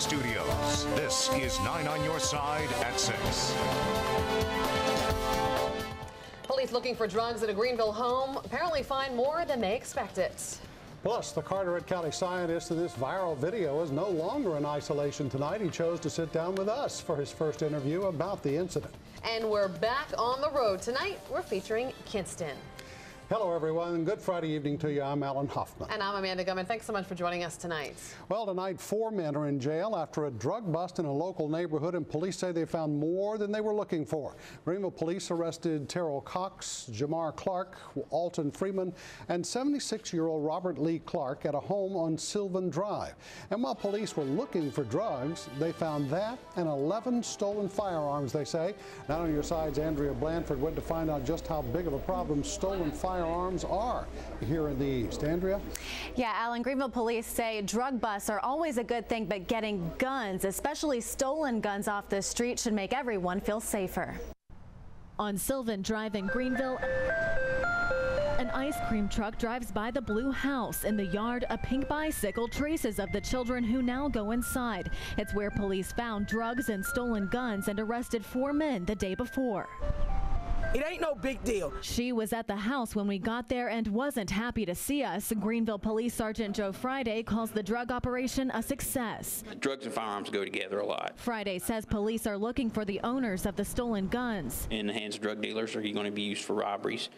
studios. This is 9 on Your Side at 6. Police looking for drugs at a Greenville home apparently find more than they expected. Plus, the Carteret County scientist in this viral video is no longer in isolation tonight. He chose to sit down with us for his first interview about the incident. And we're back on the road. Tonight, we're featuring KINSTON. Hello, everyone. Good Friday evening to you. I'm Alan Hoffman. And I'm Amanda Goodman. Thanks so much for joining us tonight. Well, tonight, 4 men are in jail after a drug bust in a local neighborhood, and police say they found more than they were looking for. Greenville police arrested Terrell Cox, Jamar Clark, Alton Freeman, and 76-year-old Robert Lee Clark at a home on Sylvan Drive. And while police were looking for drugs, they found that and 11 stolen firearms, they say. Now on Your Side's Andrea Blanford went to find out just how big of a problem stolen firearms are here in the East. Andrea? Yeah, Alan, Greenville police say drug busts are always a good thing, but getting guns, especially stolen guns, off the street should make everyone feel safer. On Sylvan Drive in Greenville, an ice cream truck drives by the blue house. In the yard, a pink bicycle traces of the children who now go inside. It's where police found drugs and stolen guns and arrested 4 men the day before. It ain't no big deal. She was at the house when we got there and wasn't happy to see us. Greenville Police Sergeant Joe Friday calls the drug operation a success. Drugs and firearms go together a lot. Friday says police are looking for the owners of the stolen guns. In the hands of drug dealers are going to be used for robberies.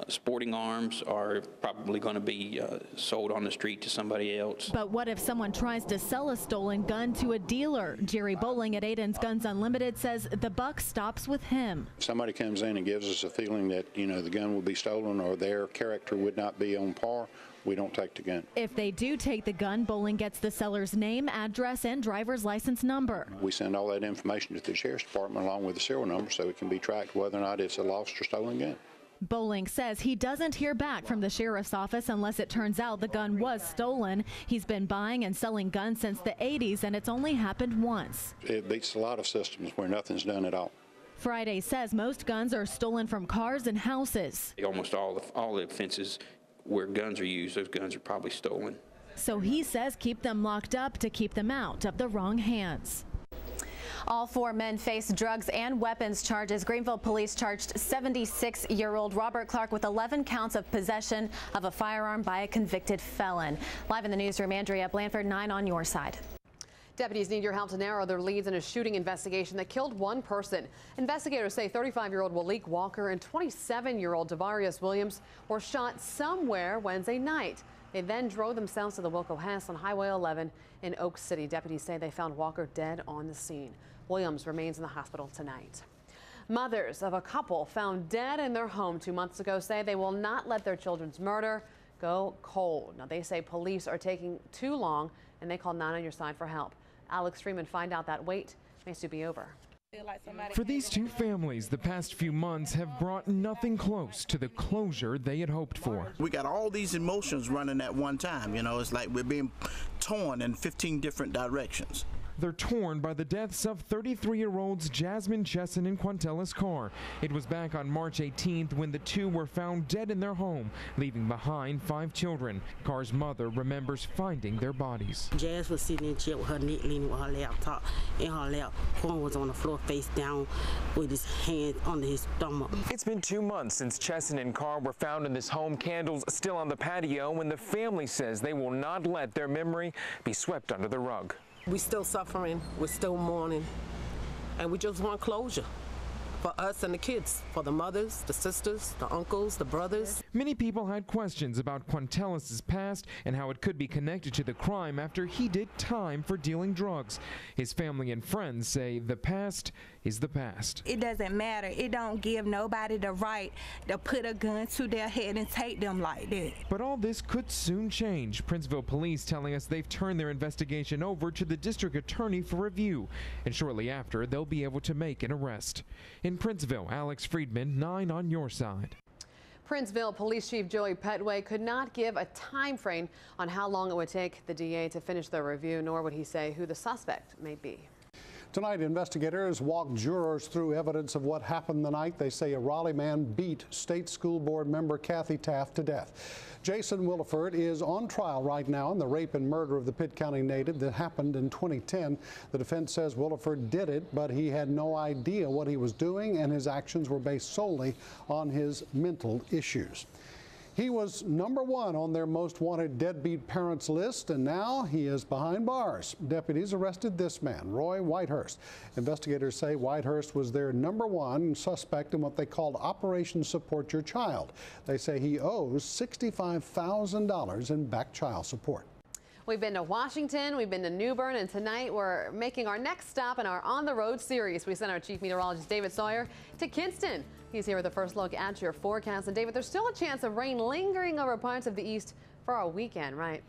Sporting arms are probably going to be sold on the street to somebody else. But what if someone tries to sell a stolen gun to a dealer? Jerry Bowling at Aiden's Guns Unlimited says the buck stops with him. If somebody comes in and gives us a feeling that, you know, the gun will be stolen or their character would not be on par, we don't take the gun. If they do take the gun, Bowling gets the seller's name, address, and driver's license number. We send all that information to the Sheriff's Department along with the serial number so it can be tracked whether or not it's a lost or stolen gun. Bowling says he doesn't hear back from the sheriff's office unless it turns out the gun was stolen. He's been buying and selling guns since the 80s, and it's only happened once. It beats a lot of systems where nothing's done at all. Friday says most guns are stolen from cars and houses. Almost all the offenses where guns are used, those guns are probably stolen. So he says keep them locked up to keep them out of the wrong hands. All 4 men face drugs and weapons charges. Greenville police charged 76-year-old Robert Clark with 11 counts of possession of a firearm by a convicted felon. Live in the newsroom, Andrea Blanford, 9 on Your Side. Deputies need your help to narrow their leads in a shooting investigation that killed 1 person. Investigators say 35-year-old Walik Walker and 27-year-old Devarius Williams were shot somewhere Wednesday night. They then drove themselves to the Wilco Hess on Highway 11 in Oak City. Deputies say they found Walker dead on the scene. Williams remains in the hospital tonight. Mothers of a couple found dead in their home 2 months ago say they will not let their children's murder go cold. Now, they say police are taking too long, and they call 9 on Your Side for help. Alex Freeman find out that wait may soon be over. For these 2 families, the past few months have brought nothing close to the closure they had hoped for. We got all these emotions running at one time. You know, it's like we're being torn in 15 different directions. They're torn by the deaths of 33-year-olds Jasmine Chesson and Quantellis Carr. It was back on March 18th when the 2 were found dead in their home, leaving behind 5 children. Carr's mother remembers finding their bodies. Jazz was sitting in a chair with her neck leaning with her laptop in her lap. Quan was on the floor face down with his hands under his stomach. It's been 2 months since Chesson and Carr were found in this home, candles still on the patio, and the family says they will not let their memory be swept under the rug. We're still suffering, we're still mourning, and we just want closure for us and the kids, for the mothers, the sisters, the uncles, the brothers. Many people had questions about Quantellis' past and how it could be connected to the crime after he did time for dealing drugs. His family and friends say the past is the past. It doesn't matter. It don't give nobody the right to put a gun to their head and take them like that. But all this could soon change. Princeville police telling us they've turned their investigation over to the district attorney for review, and shortly after they'll be able to make an arrest. In Princeville, Alex Friedman, 9 on Your Side. Princeville Police Chief Joey Petway could not give a time frame on how long it would take the DA to finish their review, nor would he say who the suspect may be. Tonight, investigators walked jurors through evidence of what happened the night they say a Raleigh man beat State School Board member Kathy Taft to death. Jason Williford is on trial right now in the rape and murder of the Pitt County native that happened in 2010. The defense says Williford did it, but he had no idea what he was doing, and his actions were based solely on his mental issues. He was #1 on their most wanted deadbeat parents list, and now he is behind bars. Deputies arrested this man, Roy Whitehurst. Investigators say Whitehurst was their #1 suspect in what they called Operation Support Your Child. They say he owes $65,000 in back child support. We've been to Washington, we've been to New Bern, and tonight we're making our next stop in our On the Road series. We sent our chief meteorologist, David Sawyer, to Kinston. He's here with a first look at your forecast. And David, there's still a chance of rain lingering over parts of the east for our weekend, right?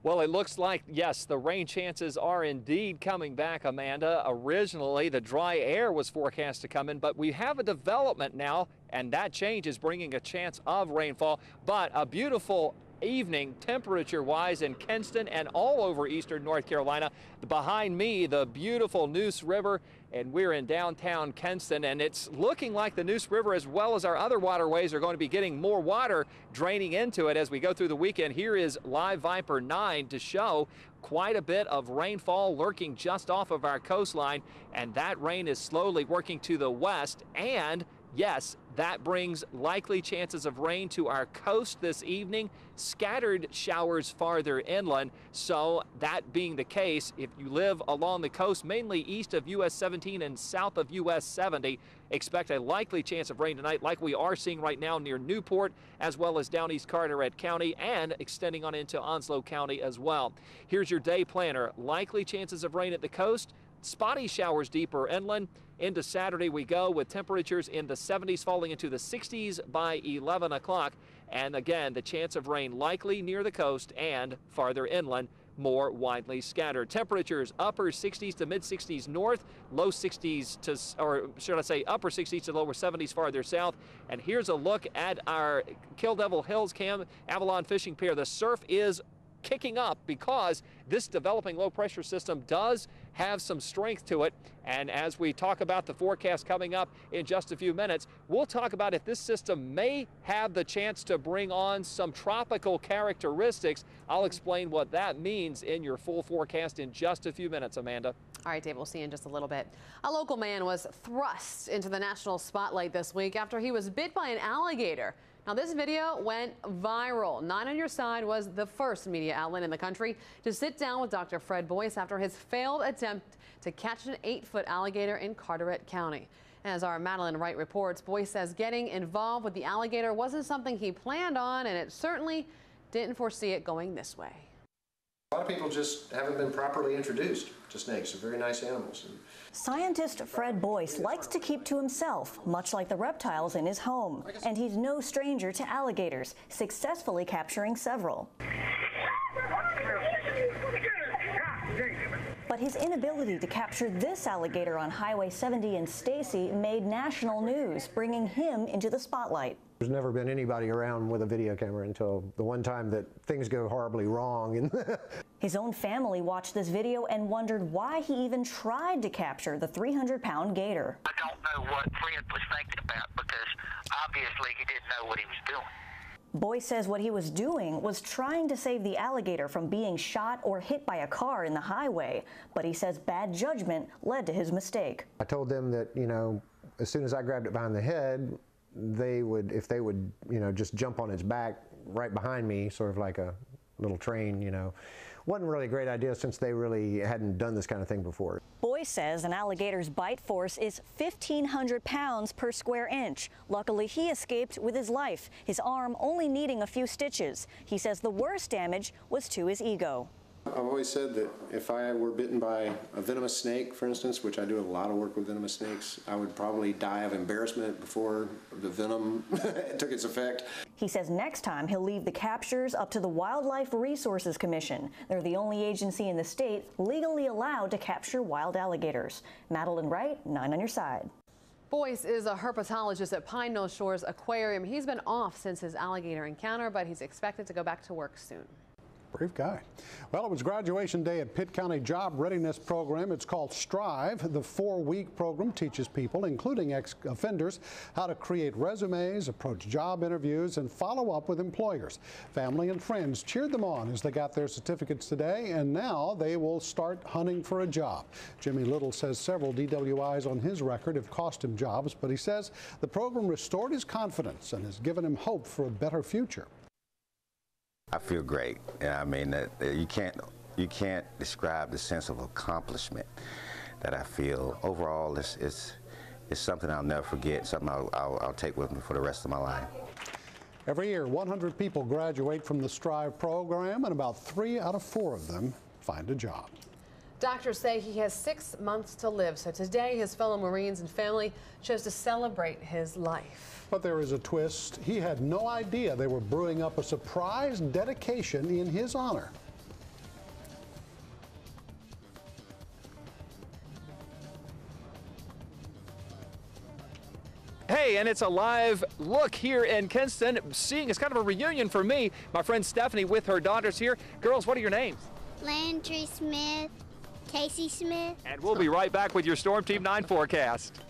Well, it looks like, yes, the rain chances are indeed coming back, Amanda. Originally, the dry air was forecast to come in, but we have a development now, and that change is bringing a chance of rainfall. But a beautiful evening temperature-wise in Kinston and all over eastern North Carolina. Behind me, the beautiful Neuse River, and we're in downtown Kinston, and it's looking like the Neuse River, as well as our other waterways, are going to be getting more water draining into it as we go through the weekend. Here is Live Viper 9 to show quite a bit of rainfall lurking just off of our coastline, and that rain is slowly working to the west, and yes, that brings likely chances of rain to our coast this evening, scattered showers farther inland. So that being the case, if you live along the coast, mainly east of US 17 and south of US 70, expect a likely chance of rain tonight like we are seeing right now near Newport, as well as down East Carteret County and extending on into Onslow County as well. Here's your day planner. Likely chances of rain at the coast, spotty showers deeper inland. Into Saturday we go with temperatures in the 70s falling into the 60s by 11 o'clock. And again, the chance of rain likely near the coast and farther inland, more widely scattered. Temperatures upper 60s to mid 60s north, low 60s to, or should I say upper 60s to lower 70s farther south. And here's a look at our Kill Devil Hills Cam Avalon Fishing Pier. The surf is kicking up because this developing low pressure system does have some strength to it. And as we talk about the forecast coming up in just a few minutes, we'll talk about if this system may have the chance to bring on some tropical characteristics. I'll explain what that means in your full forecast in just a few minutes, Amanda. All right, Dave, we'll see you in just a little bit. A local man was thrust into the national spotlight this week after he was bit by an alligator. Now, this video went viral. 9 on Your Side was the first media outlet in the country to sit down with Dr. Fred Boyce after his failed attempt to catch an 8-foot alligator in Carteret County. As our Madeline Wright reports, Boyce says getting involved with the alligator wasn't something he planned on, and it certainly didn't foresee it going this way. A lot of people just haven't been properly introduced to snakes. They're very nice animals. Scientist Fred Boyce likes to keep to himself, much like the reptiles in his home. And he's no stranger to alligators, successfully capturing several. But his inability to capture this alligator on Highway 70 in Stacy made national news, bringing him into the spotlight. There's never been anybody around with a video camera until the one time that things go horribly wrong. His own family watched this video and wondered why he even tried to capture the 300-pound gator. I don't know what Fred was thinking about because obviously he didn't know what he was doing. Boyce says what he was doing was trying to save the alligator from being shot or hit by a car in the highway, but he says bad judgment led to his mistake. I told them that, you know, as soon as I grabbed it behind the head, they would, if they would, you know, just jump on its back right behind me, sort of like a little train, you know. Wasn't really a great idea since they really hadn't done this kind of thing before. Boyce says an alligator's bite force is 1,500 pounds per square inch. Luckily, he escaped with his life, his arm only needing a few stitches. He says the worst damage was to his ego. I've always said that if I were bitten by a venomous snake, for instance, which I do a lot of work with venomous snakes, I would probably die of embarrassment before the venom took its effect. He says next time he'll leave the captures up to the Wildlife Resources Commission. They're the only agency in the state legally allowed to capture wild alligators. Madeline Wright, 9 on Your Side. Boyce is a herpetologist at Pine Knoll Shores Aquarium. He's been off since his alligator encounter, but he's expected to go back to work soon. Brave guy. Well, it was graduation day at Pitt County Job Readiness Program. It's called Strive. The 4-week program teaches people, including ex-offenders, how to create resumes, approach job interviews, and follow up with employers. Family and friends cheered them on as they got their certificates today, and now they will start hunting for a job. Jimmy Little says several DWIs on his record have cost him jobs, but he says the program restored his confidence and has given him hope for a better future. I feel great. I mean, you can't describe the sense of accomplishment that I feel. Overall, it's something I'll never forget, something I'll take with me for the rest of my life. Every year, 100 people graduate from the Strive program, and about 3 out of 4 of them find a job. Doctors say he has 6 months to live, so today his fellow Marines and family chose to celebrate his life. But there is a twist. He had no idea they were brewing up a surprise dedication in his honor. Hey, and it's a live look here in Kinston. Seeing it's kind of a reunion for me. My friend Stephanie with her daughters here. Girls, what are your names? Landry Smith, Casey Smith. And we'll be right back with your Storm Team 9 forecast.